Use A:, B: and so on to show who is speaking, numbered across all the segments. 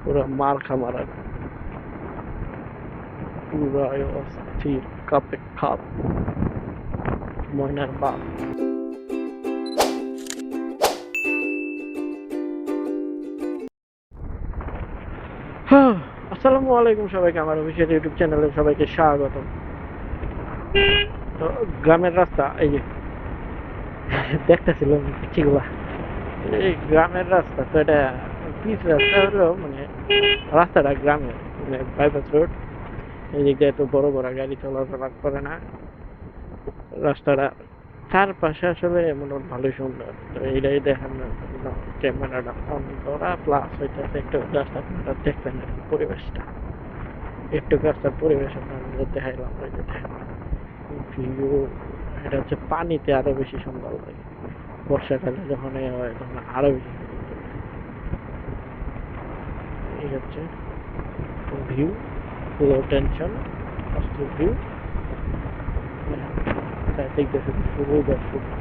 A: পুরো মার খামার পুরো অস্থির কাপে খাপ ময়নার বাপ। হ্যাঁ, আসসালামু আলাইকুম সবাইকে, আমার অফিসিয়াল ইউটিউব চ্যানেলে সবাইকে স্বাগত। তো গ্রামের রাস্তা এই যে দেখতেছিলাম পিচ্ছিগুলা, এই গ্রামের রাস্তা তো এটা পিচ রাস্তা হলো মানে রাস্তাটা গ্রামের মানে বাইপাস রোড। এই দিক দিয়ে তো বড় বড় গাড়ি চলাচল করে না। রাস্তাটা চারপাশে আসলে মনে হয় ভালোই সুন্দর। তো এইটাই দেখানোর জন্য ক্যামেরাটা অন করা, প্লাস হইতেছে একটু রাস্তা দেখবেন আর কি পরিবেশটা, একটু রাস্তার পরিবেশ আপনাদের দেখাইলাম। ওই যে ভিউ, এটা হচ্ছে পানিতে আরো বেশি সুন্দর লাগে। বর্ষাকালে যখন এ হয় তখন আরো বেশি সুন্দর লাগে। এই হচ্ছে ভিউ, লো টেনশন অস্থির ভিউ। দেখতেছে সবুজ আর সবুজ,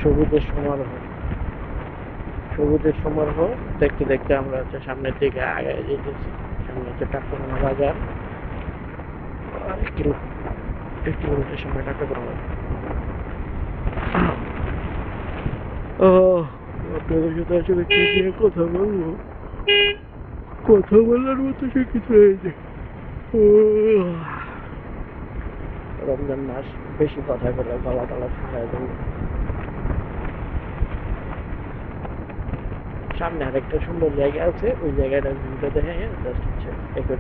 A: সবুজের সমারোহ, সবুজের সমারোহ দেখতে দেখতে আমরা হচ্ছে সামনের দিকে আগে যেতেছি। সামনে হচ্ছে টাকুরানা বাজার, আর কিলোমিটার সামনে টাকুরানা বাজার। ও, আপনাদের সাথে আসলে কি নিয়ে কথা বলবো, কথা বলার মতো সে কিছু হয়েছে। রমজান মাস, বেশি কথা বলে গলা টলা শুকায় যাবে। সামনে আরেকটা সুন্দর জায়গা আছে, ওই জায়গাটার ভিউটা দেখে জাস্ট হচ্ছে একটু,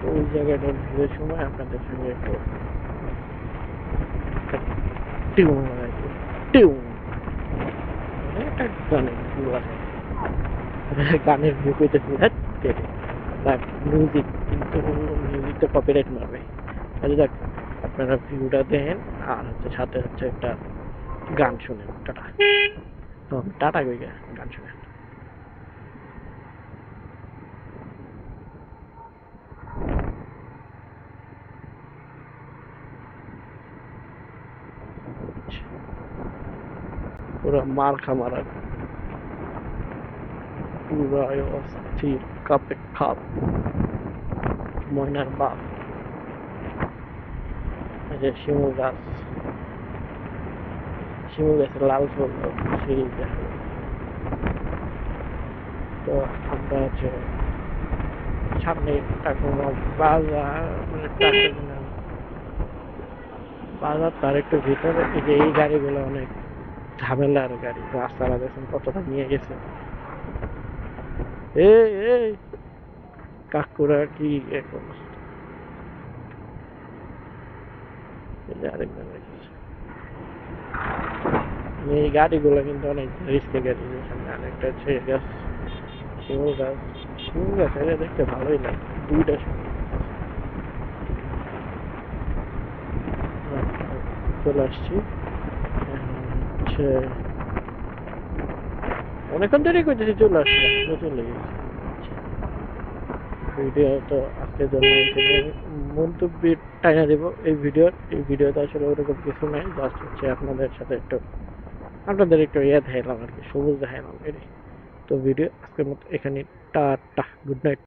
A: তো ওই জায়গাটার ভিউয়ের সময় আপনাদের সঙ্গে একটু টিউন লাগাইছে, টিউন মানে একটা গানের ভিউ আছে। গানের ভিউ পেতেছি বাট মিউজিক, কিন্তু মিউজিক তো কপিরাইট মারবে। আচ্ছা যাক, আপনারা ভিউটা দেখেন আর হচ্ছে সাথে হচ্ছে একটা গান শুনেন। টাটা। টাটা কই গান শুনেন। পুরো মার খামার পুরো অস্থির কাপে খাপ ময়নার বাপ। এই যে শিমুল গাছ, শিমুল গাছের লাল ফুল সিঁড়ি দেখা যায়। তো আমরা হচ্ছে সামনে টাকুমা বাজার, মানে টাকুমা বাজার তার একটু ভিতরে। এই যে এই গাড়িগুলো অনেক ঝামেলার গাড়ি, রাস্তাটা দেখুন কতটা নিয়ে গেছে। এই কাকুরা কি এখন, এই যে আরেকজন রেখেছে। এই গাড়িগুলো কিন্তু অনেক রিস্কে গাড়ি। সামনে আরেকটা হচ্ছে গাছ, শিমুল গাছ। শিমুল গাছ এটা দেখতে ভালোই লাগে, দুইটা শিমুল গাছ। চলে আসছি হচ্ছে, অনেকক্ষণ ধরে করতেছি, চলে আসছে চলে গেছে। ভিডিও তো আজকের জন্য এখানে মন্তব্য টাইনা দেবো। এই ভিডিওতে আসলে ওরকম কিছু নাই, জাস্ট হচ্ছে আপনাদের সাথে একটু, আপনাদের একটু ইয়ে দেখাইলাম আর কি, সবুজ দেখাইলাম এটাই। তো ভিডিও আজকের মতো এখানে, টাটা, গুড নাইট।